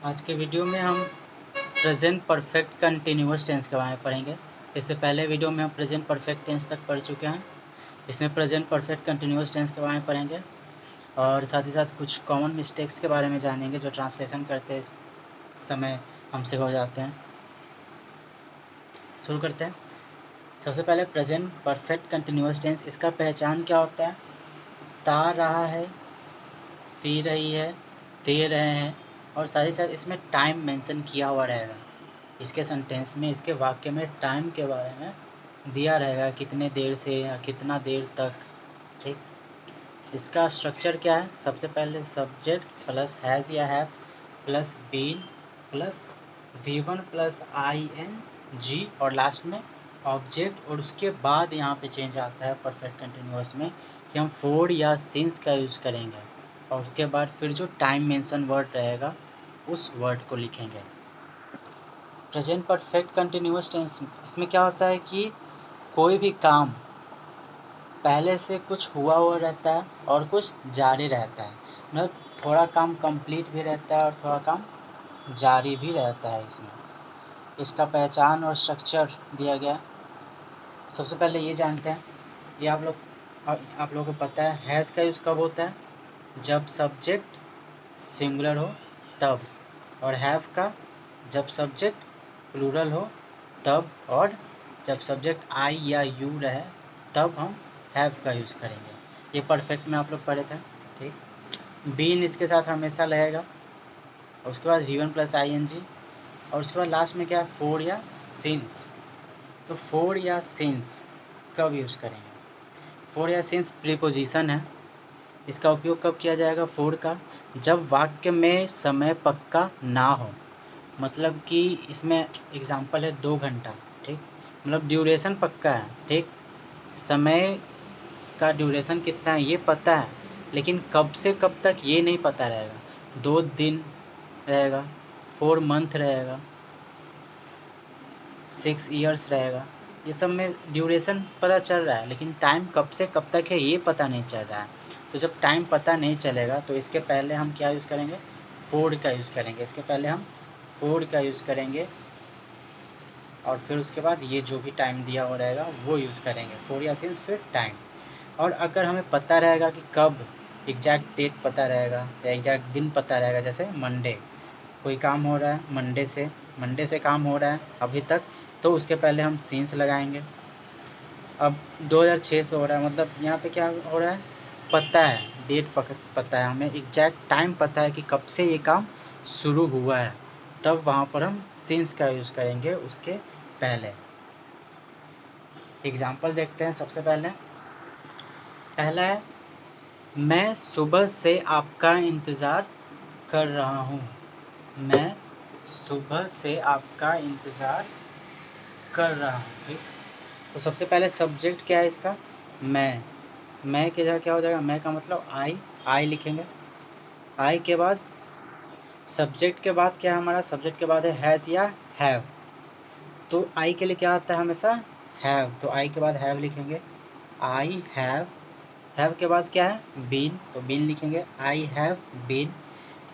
आज के वीडियो में हम प्रेजेंट परफेक्ट कंटिन्यूअस टेंस के बारे में पढ़ेंगे। इससे पहले वीडियो में हम प्रेजेंट परफेक्ट टेंस तक पढ़ चुके हैं। इसमें प्रेजेंट परफेक्ट कंटिन्यूअस टेंस के बारे में पढ़ेंगे और साथ ही साथ कुछ कॉमन मिस्टेक्स के बारे में जानेंगे जो ट्रांसलेशन करते समय हमसे हो जाते हैं। शुरू करते हैं। सबसे पहले प्रेजेंट परफेक्ट कंटिन्यूअस टेंस, इसका पहचान क्या होता है? ता रहा है, पी रही है, दे रहे हैं और साथ ही साथ इसमें टाइम मेंशन किया हुआ रहेगा। इसके सेंटेंस में, इसके वाक्य में टाइम के बारे में दिया रहेगा, कितने देर से या कितना देर तक। ठीक, इसका स्ट्रक्चर क्या है? सबसे पहले सब्जेक्ट प्लस हैज़ या have plus been plus V1 plus ING और लास्ट में ऑब्जेक्ट, और उसके बाद यहाँ पे चेंज आता है परफेक्ट कंटिन्यूअस में कि हम फोर या सिंस का यूज़ करेंगे और उसके बाद फिर जो टाइम मेंशन वर्ड रहेगा उस वर्ड को लिखेंगे। प्रेजेंट परफेक्ट कंटिन्यूअस टेंस, इसमें क्या होता है कि कोई भी काम पहले से कुछ हुआ रहता है और कुछ जारी रहता है। मतलब थोड़ा काम कंप्लीट भी रहता है और थोड़ा काम जारी भी रहता है। इसमें इसका पहचान और स्ट्रक्चर दिया गया। सबसे पहले ये जानते हैं, ये आप लोगों को पता है हैज़ का यूज़ कब होता है? जब सब्जेक्ट सिंगुलर हो तब, और हैव का जब सब्जेक्ट प्लूरल हो तब, और जब सब्जेक्ट आई या यू रहे तब हम हैव का यूज़ करेंगे। ये परफेक्ट में आप लोग पढ़े थे। ठीक, बीन इसके साथ हमेशा रहेगा और उसके बाद V1 प्लस ING और उसके बाद लास्ट में क्या है? फोर या सिंस। तो फोर या सिंस कब यूज़ करेंगे? फोर या सिंस प्रीपोजिशन है। इसका उपयोग कब किया जाएगा फोर का? जब वाक्य में समय पक्का ना हो। मतलब कि इसमें एग्जाम्पल है 2 घंटा। ठीक, मतलब ड्यूरेशन पक्का है। ठीक, समय का ड्यूरेशन कितना है ये पता है, लेकिन कब से कब तक ये नहीं पता रहेगा। 2 दिन रहेगा, 4 मंथ रहेगा, 6 ईयर्स रहेगा। ये सब में ड्यूरेशन पता चल रहा है, लेकिन टाइम कब से कब तक है ये पता नहीं चल रहा है। तो जब टाइम पता नहीं चलेगा तो इसके पहले हम क्या यूज़ करेंगे? फोर का यूज़ करेंगे। इसके पहले हम फोर का यूज़ करेंगे और फिर उसके बाद ये जो भी टाइम दिया हुआ रहेगा वो यूज़ करेंगे। फोर या सिंस फिर टाइम। और अगर हमें पता रहेगा कि कब, एग्जैक्ट डेट पता रहेगा या एग्जैक्ट दिन पता रहेगा, जैसे मंडे कोई काम हो रहा है, मंडे से काम हो रहा है अभी तक, तो उसके पहले हम सिंस लगाएंगे। अब 2006 से हो रहा है, मतलब यहाँ पे क्या हो रहा है? पता है, डेट पता है, हमें एग्जैक्ट टाइम पता है कि कब से ये काम शुरू हुआ है, तब वहाँ पर हम सिंस का यूज़ करेंगे उसके पहले। एग्जाम्पल देखते हैं। सबसे पहले पहला है, मैं सुबह से आपका इंतज़ार कर रहा हूँ। मैं सुबह से आपका इंतज़ार कर रहा हूँ। ठीक, तो सबसे पहले सब्जेक्ट क्या है इसका? मैं के जगह क्या हो जाएगा? मैं का मतलब आई लिखेंगे। आई के बाद सब्जेक्ट के बाद क्या है हमारा? सब्जेक्ट के बाद है हैज़ या हैव। तो आई के लिए क्या आता है हमेशा? हैव। तो आई के बाद हैव लिखेंगे। I have. हैव के बाद क्या है? बीन, तो बीन लिखेंगे। I have been.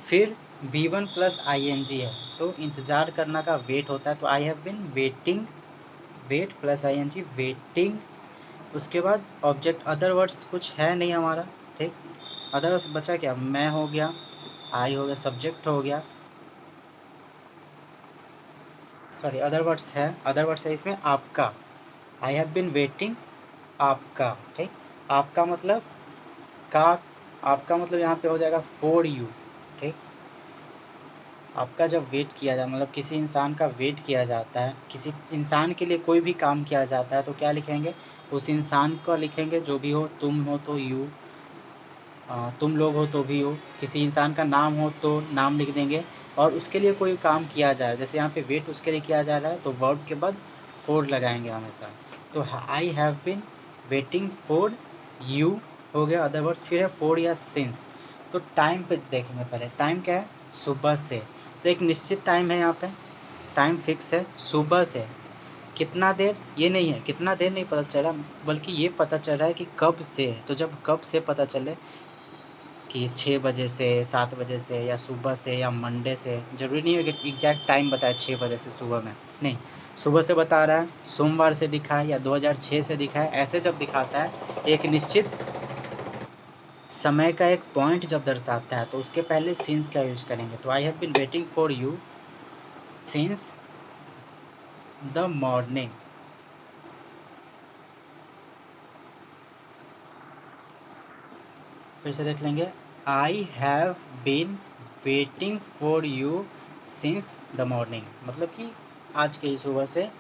फिर V1 प्लस ING है, तो इंतज़ार करना का वेट होता है, तो I have been waiting, wait plus ING waiting. उसके बाद ऑब्जेक्ट अदर वर्ड्स कुछ है नहीं हमारा। ठीक, अदर वर्ड्स बचा क्या? मैं हो गया, आई हो गया, सब्जेक्ट हो गया, सॉरी अदर वर्ड्स है इसमें आपका। आई हैव बीन वेटिंग आपका। ठीक, आपका मतलब का, आपका मतलब यहाँ पे हो जाएगा फॉर यू। ठीक, आपका जब वेट किया जाए, मतलब किसी इंसान का वेट किया जाता है, किसी इंसान के लिए कोई भी काम किया जाता है, तो क्या लिखेंगे? उस इंसान को लिखेंगे, जो भी हो, तुम हो तो यू, तुम लोग हो तो भी हो, किसी इंसान का नाम हो तो नाम लिख देंगे। और उसके लिए कोई काम किया जाए, जैसे यहाँ पे वेट उसके लिए किया जा रहा है, तो वर्ब के बाद फॉर लगाएंगे हमेशा। तो I have been waiting for you हो गया अदर वर्ड्स। फिर है फॉर या सिंस। तो टाइम पे देखेंगे। पहले टाइम क्या है? सुबह से। तो एक निश्चित टाइम है, यहाँ पे टाइम फिक्स है सुबह से। कितना देर ये नहीं है, कितना देर नहीं पता चला, बल्कि ये पता चल रहा है कि कब से है। तो जब कब से पता चले कि 6 बजे से 7 बजे से या सुबह से या मंडे से, ज़रूरी नहीं है कि एग्जैक्ट टाइम बताए 6 बजे से सुबह में, नहीं, सुबह से बता रहा है, सोमवार से दिखाए या 2006 से दिखाए, ऐसे जब दिखाता है एक निश्चित समय का एक पॉइंट जब दर्शाता है तो उसके पहले सिंस का यूज़ करेंगे। तो I have been waiting for you since the morning. फिर से देख लेंगे, I have been waiting for you since the morning, मतलब कि आज के सुबह से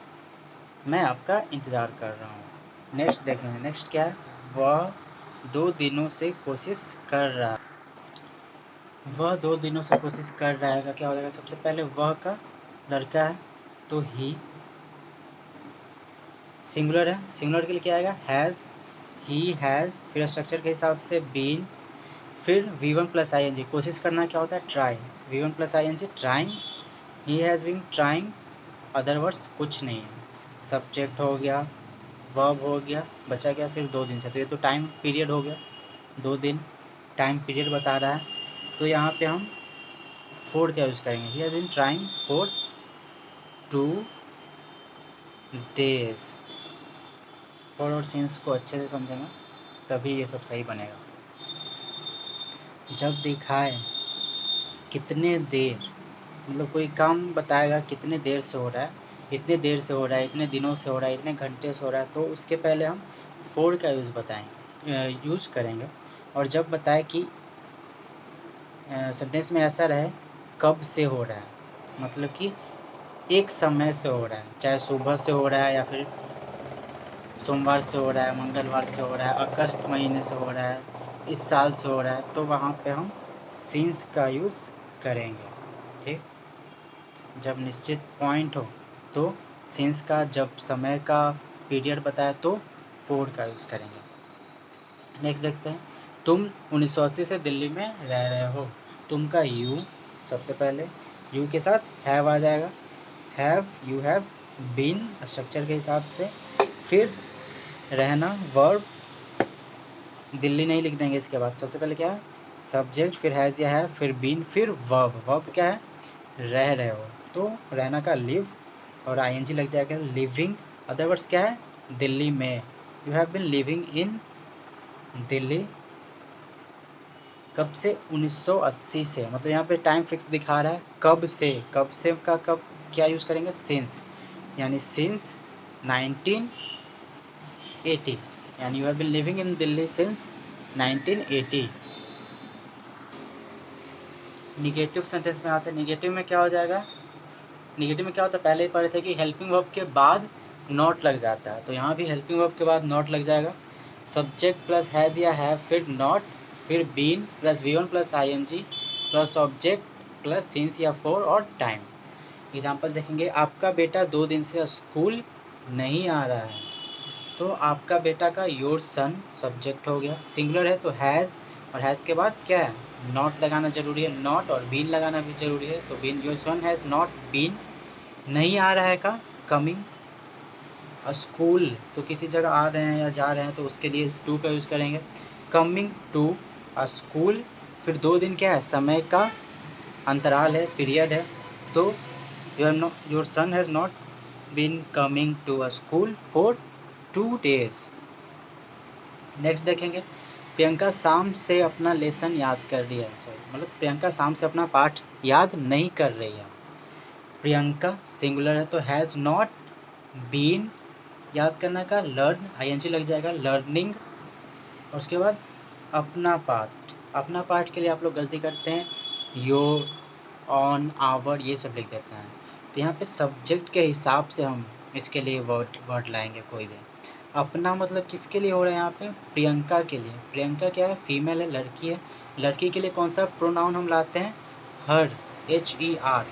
मैं आपका इंतज़ार कर रहा हूँ। नेक्स्ट देखेंगे, नेक्स्ट क्या है, वह 2 दिनों से कोशिश कर रहा है। वह 2 दिनों से कोशिश कर रहा है का क्या हो जाएगा, सबसे पहले वह का लड़का है तो ही, सिंगुलर है, सिंगुलर के लिए क्या आएगा, हैज़, ही हैज़, फिर स्ट्रक्चर के हिसाब से बीन, फिर V1 प्लस आई एन जी, कोशिश करना क्या होता है, try, V1 plus I N G, trying, he has been trying, other words कुछ नहीं है, सब्जेक्ट हो गया, वर्ब हो गया, बचा क्या सिर्फ 2 दिन से, तो ये तो टाइम पीरियड हो गया, 2 दिन टाइम पीरियड बता रहा है, तो यहाँ पे हम फोर क्या यूज़ करेंगे, he has been trying for 2 days. For और सिंस को अच्छे से समझेंगे तभी ये सब सही बनेगा। जब दिखाए कितने देर, मतलब कोई काम बताएगा कितने देर से हो रहा है, इतने देर से हो रहा है, इतने दिनों से हो रहा है, इतने घंटे से हो रहा है, तो उसके पहले हम फोर का यूज़ करेंगे। और जब बताए कि सेंटेंस में ऐसा रहे कब से हो रहा है, मतलब कि एक समय से हो रहा है, चाहे सुबह से हो रहा है या फिर सोमवार से हो रहा है, मंगलवार से हो रहा है, अगस्त महीने से हो रहा है, इस साल से हो रहा है, तो वहाँ पे हम सिंस का यूज़ करेंगे। ठीक, जब निश्चित पॉइंट हो तो सिंस का, जब समय का पीरियड बताए तो फोर का यूज़ करेंगे। नेक्स्ट देखते हैं, तुम 1980 से दिल्ली में रह रहे हो, तुम का यू, सबसे पहले यू के साथ हैव आ जाएगा, have, you have been structure के हिसाब से, फिर रहना वर्ब, दिल्ली नहीं लिख देंगे इसके बाद, सबसे पहले क्या है सब्जेक्ट, फिर हैज़ या है, फिर बीन, फिर वर्ब, वर्ब क्या है रह रहे हो, तो रहना का लिव और आईएनजी लग जाएगा लिविंग, अदर वर्ड्स क्या है दिल्ली में, you have been living in Delhi, कब से 1980 से, मतलब यहाँ पे टाइम फिक्स दिखा रहा है, कब से, कब से का कब क्या यूज़ करेंगे सिंस, यानी सिंस 1980, यानी you have been living in Delhi since 1980। Negative sentence में आते हैं, निगेटिव में क्या हो जाएगा, निगेटिव में क्या होता है, पहले ही पढ़े थे कि हेल्पिंग वर्ब के बाद नॉट लग जाता है, तो यहाँ भी हेल्पिंग वर्ब के बाद नॉट लग जाएगा, सब्जेक्ट प्लस हैज़ या हैव, फिर नॉट, फिर been plus V1 plus ING plus object plus since या फॉर और टाइम। एग्जाम्पल देखेंगे, आपका बेटा 2 दिन से स्कूल नहीं आ रहा है, तो आपका बेटा का योर सन सब्जेक्ट हो गया, सिंगुलर है तो हैज़, और हैज़ के बाद क्या है नॉट लगाना जरूरी है, नॉट और बीन लगाना भी जरूरी है, तो been, your son has not been, नहीं आ रहा है का कमिंग, स्कूल तो किसी जगह आ रहे हैं या जा रहे हैं तो उसके लिए टू का यूज़ करेंगे, कमिंग टू स्कूल, फिर 2 दिन क्या है समय का अंतराल है, पीरियड है, तो your son has not been coming to school for 2 days। Next देखेंगे, प्रियंका शाम से अपना लेसन याद कर रही है, सॉरी मतलब प्रियंका शाम से अपना पाठ याद नहीं कर रही है, प्रियंका सिंगुलर है तो हैज़ नॉट बीन, याद करना का लर्न ING लग जाएगा लर्निंग, और उसके बाद अपना पाठ, अपना पाठ के लिए आप लोग गलती करते हैं योर, ऑन, आवर ये सब लिख देते हैं, तो यहाँ पे सब्जेक्ट के हिसाब से हम इसके लिए वर्ड लाएंगे कोई भी। अपना मतलब किसके लिए हो रहा है यहाँ पे, प्रियंका के लिए, प्रियंका क्या है फीमेल है, लड़की है, लड़की के लिए कौन सा प्रोनाउन हम लाते हैं हर, HER,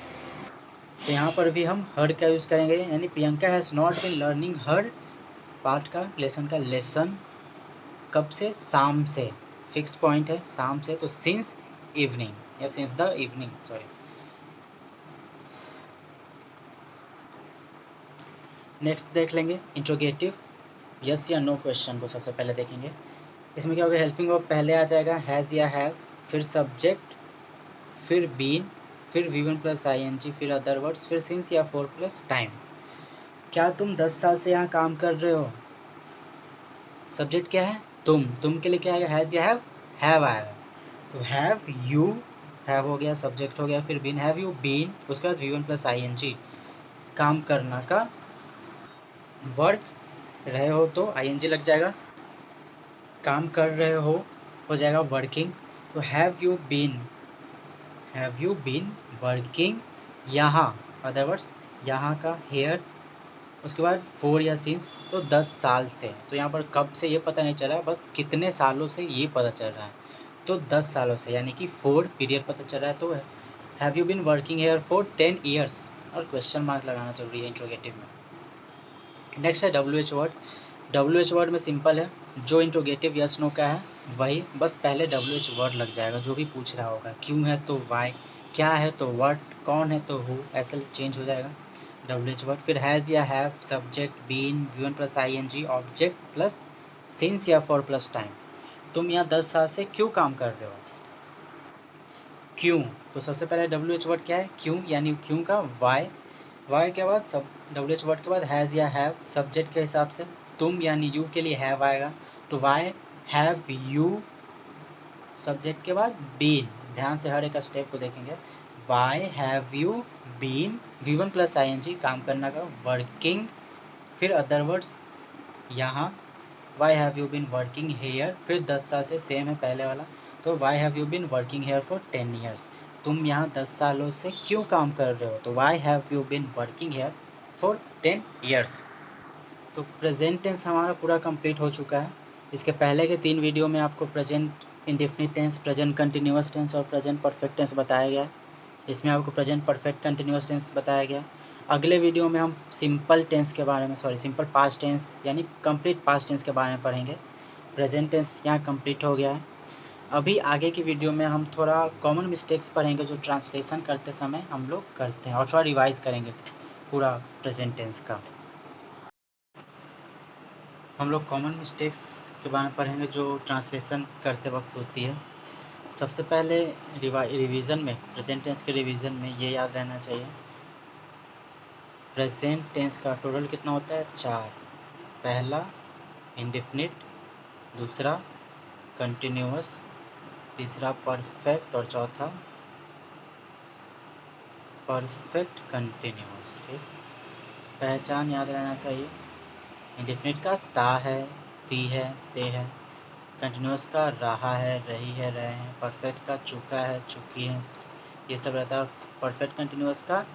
तो यहाँ पर भी हम हर का यूज़ करेंगे, यानी Priyanka has not been learning her part का लेसन का लेसन, कब से शाम से, फिक्स पॉइंट है शाम से, तो सिंस इवनिंग या since the evening, sorry. Next देख लेंगे इंट्रोगेटिव यस या नो क्वेश्चन को सबसे पहले देखेंगे, इसमें क्या होगा हेल्पिंग वर्ब पहले आ जाएगा हैज़ या हैव, फिर सब्जेक्ट, फिर बीन, फिर V1 प्लस ING, फिर अदर वर्ड्स, फिर सिंस या फॉर प्लस टाइम। क्या तुम 10 साल से यहाँ काम कर रहे हो? सब्जेक्ट क्या है? तुम के लिए क्या है? हैज़ या हैव आएगा। तो हैव यू, हैव हो गया, सब्जेक्ट हो गया, फिर बीन, हैव यू बीन, उसके बाद V1 प्लस ING, काम करना का, वर्क रहे हो तो ING लग जाएगा, काम कर रहे हो जाएगा वर्किंग। तो हैव यू बीन वर्किंग यहाँ, अदर वर्ड्स यहाँ का हेयर, उसके बाद फोर या सिंस, तो 10 साल से। तो यहाँ पर कब से ये पता नहीं चला, बस कितने सालों से ये पता चल रहा है। तो 10 सालों से, यानी कि 4 पीरियड पता चल रहा है। तो have you been working here for 10 years, और क्वेश्चन मार्क लगाना जरूरी है इंट्रोगेटिव में। नेक्स्ट है WH वर्ड। WH वर्ड में सिंपल है, जो इंट्रोगेटिव यस नो का है वही, बस पहले WH वर्ड लग जाएगा जो भी पूछ रहा होगा। क्यों है तो वाई, क्या है तो व्हाट, कौन है तो हु, ऐसे चेंज हो जाएगा WH वर्ड। फिर हैज़ या have, subject, been, V1 plus ING, object plus since या फॉर प्लस टाइम। तुम यहाँ 10 साल से क्यों काम कर रहे हो? क्यों, तो सबसे पहले WH वर्ड क्या है? क्यों, यानी क्यों का वाई के बाद सब WH वर्ड के बाद हैज़ या हैव, सब्जेक्ट के हिसाब से तुम यानी यू के लिए हैव आएगा, तो वाई हैव यू, सब्जेक्ट के बाद बीन, ध्यान से हर एक स्टेप को देखेंगे। Why have you been, V1 plus ING, काम करना का, वर्किंग, फिर अदर वर्ड्स यहाँ, why have you been working here, फिर 10 साल से, सेम है पहले वाला, तो why have you been working here for 10 years. तुम यहाँ 10 सालों से क्यों काम कर रहे हो? तो why have you been working here for 10 years. तो प्रेजेंट टेंस हमारा पूरा कंप्लीट हो चुका है। इसके पहले के 3 वीडियो में आपको present indefinite tense, present continuous tense और प्रेजेंट परफेक्ट टेंस बताया गया है। इसमें आपको प्रेजेंट परफेक्ट कंटिन्यूअस टेंस बताया गया। अगले वीडियो में हम सिंपल टेंस के बारे में, सिंपल पास्ट टेंस यानी कंप्लीट पास्ट टेंस के बारे में पढ़ेंगे। प्रेजेंट टेंस यहाँ कंप्लीट हो गया है। अभी आगे की वीडियो में हम थोड़ा कॉमन मिस्टेक्स पढ़ेंगे जो ट्रांसलेशन करते समय हम लोग करते हैं, और थोड़ा रिवाइज करेंगे पूरा प्रेजेंट टेंस का। हम लोग कॉमन मिस्टेक्स के बारे में पढ़ेंगे जो ट्रांसलेशन करते वक्त होती है। सबसे पहले रिवीजन में, प्रेजेंट टेंस के रिवीजन में ये याद रहना चाहिए, प्रेजेंट टेंस का टोटल कितना होता है? 4। पहला इंडेफिनिट, दूसरा कंटिन्यूअस, तीसरा परफेक्ट और चौथा परफेक्ट कंटिन्यूअस। ठीक, पहचान याद रहना चाहिए। इंडेफिनिट का ता है, ती है, ते है। कंटिन्यूअस का रहा है, रही है, रहे हैं। परफेक्ट का चुका है, चुकी है, ये सब रहता है। परफेक्ट कंटिन्यूअस का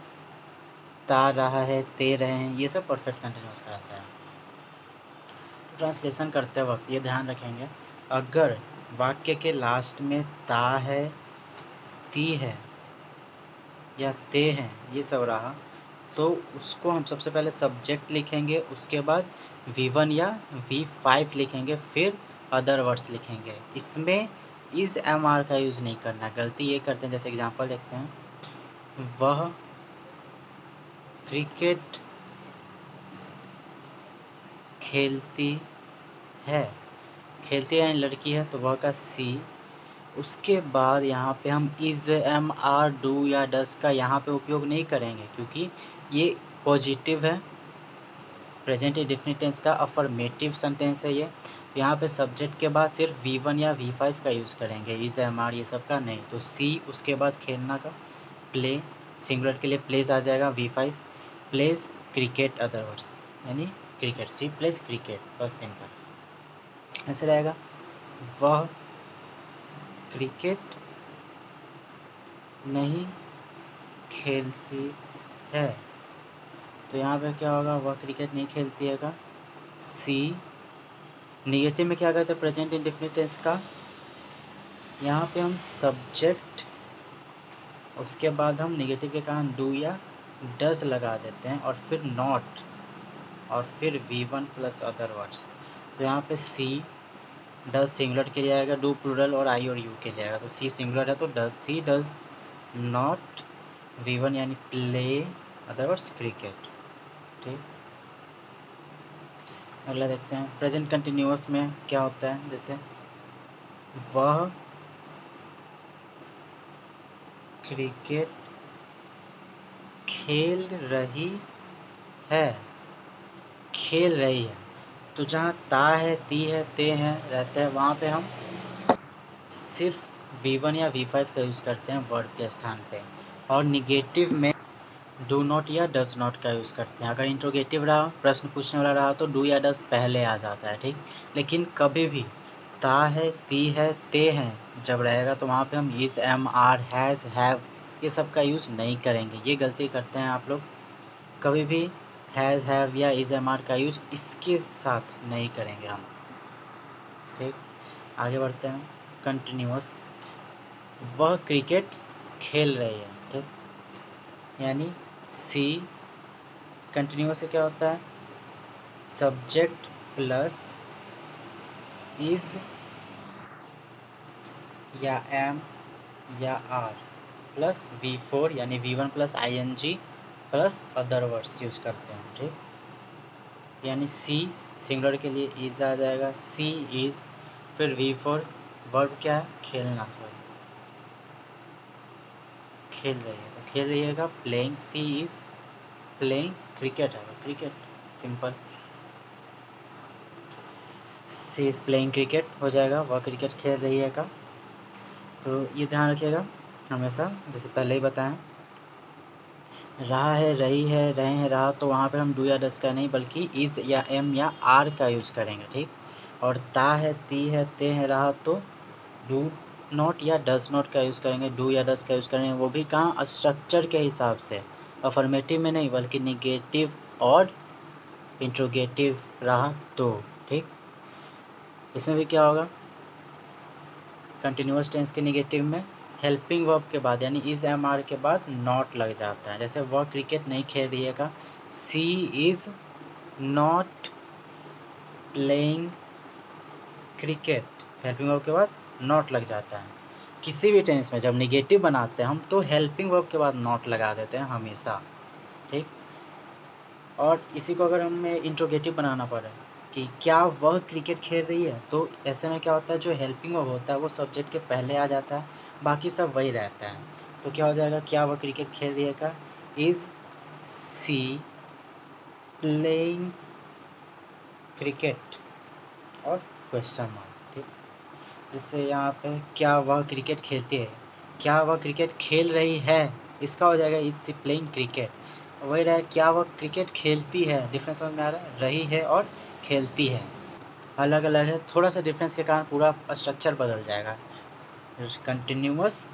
ता रहा है, ते रहे हैं, ये सब परफेक्ट कंटिन्यूअस का रहता है। ट्रांसलेशन करते वक्त ये ध्यान रखेंगे, अगर वाक्य के लास्ट में ता है, ती है या ते हैं, ये सब रहा, तो उसको हम सबसे पहले सब्जेक्ट लिखेंगे, उसके बाद V1 या V5 लिखेंगे, फिर अदर वर्ड्स लिखेंगे। इसमें इस MR का यूज़ नहीं करना, गलती ये करते हैं। जैसे एग्जांपल देखते हैं, वह क्रिकेट खेलती है, खेलती है लड़की है, तो वह का सी। उसके बाद यहाँ पे हम इज़, MR, डू या डस का यहाँ पे उपयोग नहीं करेंगे, क्योंकि ये पॉजिटिव है, प्रेजेंट इंडेफिनिट टेंस का अफर्मेटिव सेंटेंस है ये। यहाँ पे सब्जेक्ट के बाद सिर्फ V1 या V5 का यूज़ करेंगे, इज़, MR ये सब का नहीं। तो सी, उसके बाद खेलना का, प्ले, सिंगुलर के लिए प्लेस आ जाएगा V5, place cricket, other words यानी क्रिकेट, सी प्लेस क्रिकेट, बस सिंपल ऐसे रहेगा। वह क्रिकेट नहीं खेलती है, तो यहाँ पे क्या होगा? वह क्रिकेट नहीं खेलती है का सी। निगेटिव में क्या कहते हैं प्रेजेंट इंडेफिनिट टेंस का? यहाँ पे हम सब्जेक्ट, उसके बाद हम निगेटिव के कारण डू या डस लगा देते हैं, और फिर नॉट, और फिर V1 प्लस अदर वर्ड्स। तो यहाँ पे सी, डज सिंगुलर के लिए आएगा, डू प्लूरल और आई और यू के लिए आएगा। तो सी सिंगुलर है तो does, C does not V1 यानी प्ले, अदर वर्ड्स क्रिकेट। ठीक, अगला देखते हैं प्रेजेंट कंटिन्यूअस में क्या होता है। जैसे वह क्रिकेट खेल रही है, खेल रही है। तो जहाँ ता है, ती है, ते हैं रहते हैं, वहाँ पे हम सिर्फ V1 या V5 का यूज़ करते हैं वर्ब के स्थान पे। और निगेटिव में डू नॉट या डज नॉट का यूज़ करते हैं। अगर इंट्रोगेटिव रहा, प्रश्न पूछने वाला रहा, तो डू या डज पहले आ जाता है, ठीक। लेकिन कभी भी ता है, ती है, ते हैं जब रहेगा तो वहाँ पे हम is, am, are, has, have ये सब का यूज़ नहीं करेंगे। ये गलती करते हैं आप लोग, कभी भी हैज़, हैव या इज, एम, आर का यूज इसके साथ नहीं करेंगे हम, ठीक। आगे बढ़ते हैं। कंटिन्यूअस, वह क्रिकेट खेल रही है, ठीक। यानी सी कंटिन्यूअस से क्या होता है, सब्जेक्ट प्लस इज या एम या आर प्लस V4 यानी V1 plus ING plus other words use करते हैं, ठीक। यानी सी सिंगुलर के लिए इज आ जाएगा, सी इज, फिर V4 वर्ब क्या है, खेलना, सॉरी खेल रही है, तो खेल रही है playing, she is playing cricket है, cricket simple, she is playing cricket हो जाएगा, वह क्रिकेट खेल रही है का। तो ये ध्यान रखिएगा हमेशा, जैसे पहले ही बताएं, रहा है, रही है, रहे हैं, रहा, तो वहाँ पे हम डू या डज का नहीं बल्कि इज या एम या आर का यूज करेंगे, ठीक। और ता है, ती है, ते हैं, रहा, तो डू नॉट या डज नॉट का यूज़ करेंगे, डू या डज का यूज़ करेंगे, वो भी कहाँ, स्ट्रक्चर के हिसाब से, अफर्मेटिव में नहीं बल्कि निगेटिव और इंट्रोगेटिव रहा तो, ठीक। इसमें भी क्या होगा, कंटिन्यूअस टेंस के निगेटिव में हेल्पिंग वर्ब के बाद यानी इज, एम, आर के बाद नॉट लग जाता है। जैसे वह क्रिकेट नहीं खेल रही है का, she is not playing cricket, helping verb के बाद नॉट लग जाता है। किसी भी टेंस में जब निगेटिव बनाते हैं हम तो हेल्पिंग वर्ब के बाद नॉट लगा देते हैं हमेशा, ठीक। और इसी को अगर हमें इंट्रोगेटिव बनाना पड़े कि क्या वह क्रिकेट खेल रही है, तो ऐसे में क्या होता है, जो हेल्पिंग वर्ब होता है वो सब्जेक्ट के पहले आ जाता है, बाकी सब वही रहता है। तो क्या हो जाएगा, क्या वह क्रिकेट खेल रही है का, इज सी प्लेइंग क्रिकेट और क्वेश्चन मार्क, ठीक। जिससे यहाँ पे क्या वह क्रिकेट खेलती है, क्या वह क्रिकेट खेल रही है, इसका हो जाएगा इज सी प्लेइंग क्रिकेट। वही रहा, क्या वह क्रिकेट खेलती है, डिफरेंस समझ में आ रहा है, रही है और खेलती है अलग अलग है, थोड़ा सा डिफरेंस के कारण पूरा स्ट्रक्चर बदल जाएगा। कंटिन्यूअस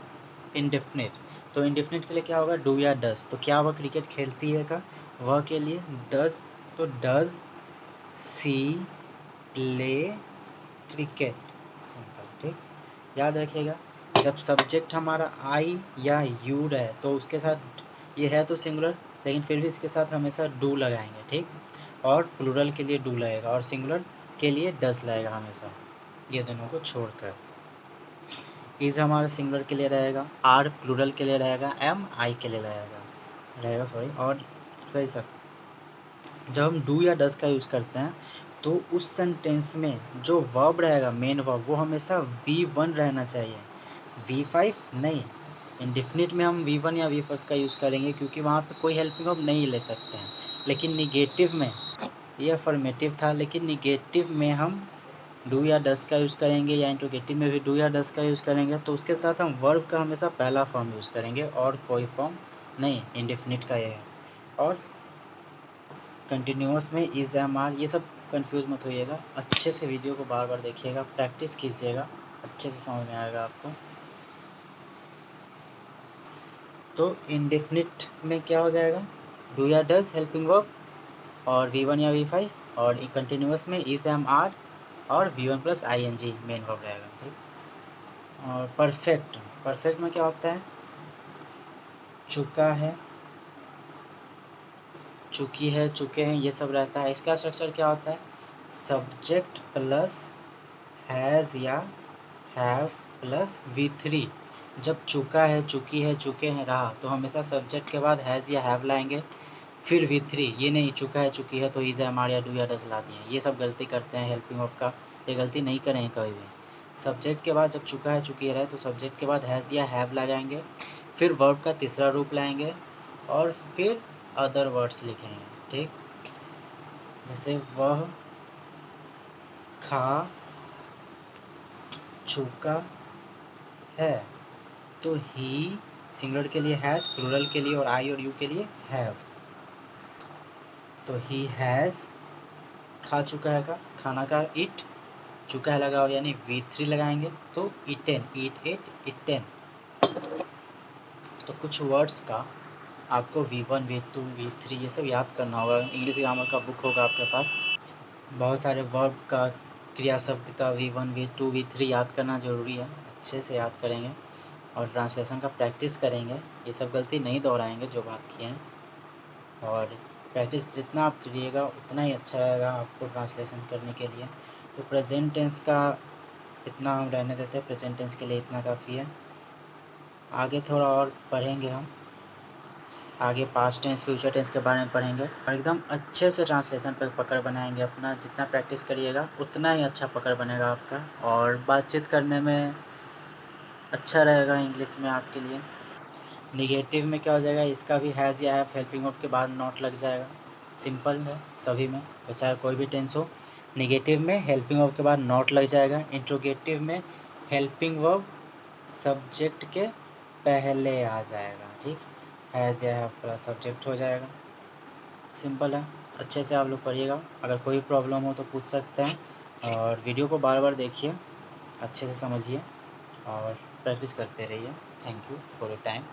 इंडेफिनिट, तो इंडेफिनिट के लिए क्या होगा, डू या डज, तो क्या वह क्रिकेट खेलती है का, वह के लिए डज, तो does C play cricket, simple, ठीक। याद रखिएगा, जब सब्जेक्ट हमारा आई या यू रहे तो उसके साथ, ये है तो सिंगुलर लेकिन फिर भी इसके साथ हमेशा डू लगाएंगे, ठीक। और प्लूरल के लिए डू लगेगा और सिंगुलर के लिए डज लगेगा हमेशा, ये दोनों को छोड़कर। इज हमारा सिंगुलर के लिए रहेगा, आर प्लूरल के लिए रहेगा, एम आई के लिए रहेगा सॉरी। और सही सर, जब हम डू या डज का यूज़ करते हैं तो उस सेंटेंस में जो वर्ब रहेगा, मेन वर्ब, वो हमेशा V1 रहना चाहिए, V5 नहीं। इंडेफिनिट में हम V1 या V5 का यूज़ करेंगे क्योंकि वहाँ पे कोई हेल्पिंग वर्ब नहीं ले सकते हैं। लेकिन निगेटिव में, ये अफर्मेटिव था, लेकिन निगेटिव में हम डू या डज का यूज़ करेंगे या इंट्रोगेटिव में भी डू या डज का यूज़ करेंगे, तो उसके साथ हम वर्ब का हमेशा पहला फॉर्म यूज़ करेंगे और कोई फॉर्म नहीं, इंडेफिनिट का ये है। और कंटिन्यूअस में इज, एम, आर, ये सब कंफ्यूज मत होइएगा, अच्छे से वीडियो को बार बार देखिएगा, प्रैक्टिस कीजिएगा, अच्छे से समझ में आएगा आपको। तो इंडेफिनिट में क्या हो जाएगा, डू या डज हेल्पिंग वर्ब और V1 या V5, और कंटिन्यूअस में इज, एम, आर और V1 plus ING main verb रहेगा, ठीक। और परफेक्ट, परफेक्ट में क्या होता है, चुका है, चुकी है, चुके हैं, ये सब रहता है। इसका स्ट्रक्चर क्या होता है, सब्जेक्ट प्लस हैज़ या हैव प्लस V3। जब चुका है, चुकी है, चुके हैं रहा, तो हमेशा सब्जेक्ट के बाद हैज़ या हैव लाएंगे, फिर V3। ये नहीं चुका है, चुकी है तो इज, एम, आर या डू या डज ला दिए, ये सब गलती करते हैं हेल्पिंग वर्ब का, ये गलती नहीं करेंगे कभी भी। सब्जेक्ट के बाद जब चुका है, चुकी है रहे तो सब्जेक्ट के बाद हैज़ या हैव लगाएंगे, फिर वर्ब का तीसरा रूप लाएंगे और फिर अदर वर्ड्स लिखेंगे, ठीक। जैसे वह खा चुका है, तो ही सिंगुलर के लिए हैज़, प्लूरल के लिए और आई और यू के लिए हैव। तो ही हैज़ खा चुका है का, खाना का इट, चुका है लगाओ यानी V3 लगाएंगे तो इटेन, ईट इट, इटेन। तो कुछ वर्ड्स का आपको V1, V2, V3 ये सब याद करना होगा। इंग्लिश ग्रामर का बुक होगा आपके पास, बहुत सारे वर्ब का, क्रिया शब्द का V1, V2, V3 याद करना ज़रूरी है। अच्छे से याद करेंगे और ट्रांसलेशन का प्रैक्टिस करेंगे। ये सब गलती नहीं दोहराएंगे जो बात किए हैं, और प्रैक्टिस जितना आप करिएगा उतना ही अच्छा रहेगा आपको ट्रांसलेशन करने के लिए। तो प्रेजेंट टेंस का इतना हम रहने देते हैं, प्रेजेंट टेंस के लिए इतना काफ़ी है। आगे थोड़ा और पढ़ेंगे हम, आगे पास्ट टेंस, फ्यूचर टेंस के बारे में पढ़ेंगे और एकदम अच्छे से ट्रांसलेशन पर पकड़ बनाएंगे अपना। जितना प्रैक्टिस करिएगा उतना ही अच्छा पकड़ बनेगा आपका, और बातचीत करने में अच्छा रहेगा इंग्लिश में आपके लिए। निगेटिव में क्या हो जाएगा, इसका भी हैज़ या हैव हेल्पिंग वर्ब के बाद नॉट लग जाएगा। सिंपल है सभी में, तो चाहे कोई भी टेंस हो, निगेटिव में हेल्पिंग वर्ब के बाद नॉट लग जाएगा। इंट्रोगेटिव में हेल्पिंग वर्ब सब्जेक्ट के पहले आ जाएगा, ठीक। हैज़ या हैव प्लस सब्जेक्ट हो जाएगा। सिंपल है, अच्छे से आप लोग पढ़िएगा। अगर कोई प्रॉब्लम हो तो पूछ सकते हैं, और वीडियो को बार बार देखिए, अच्छे से समझिए और प्रैक्टिस करते रहिए। Thank you for your time.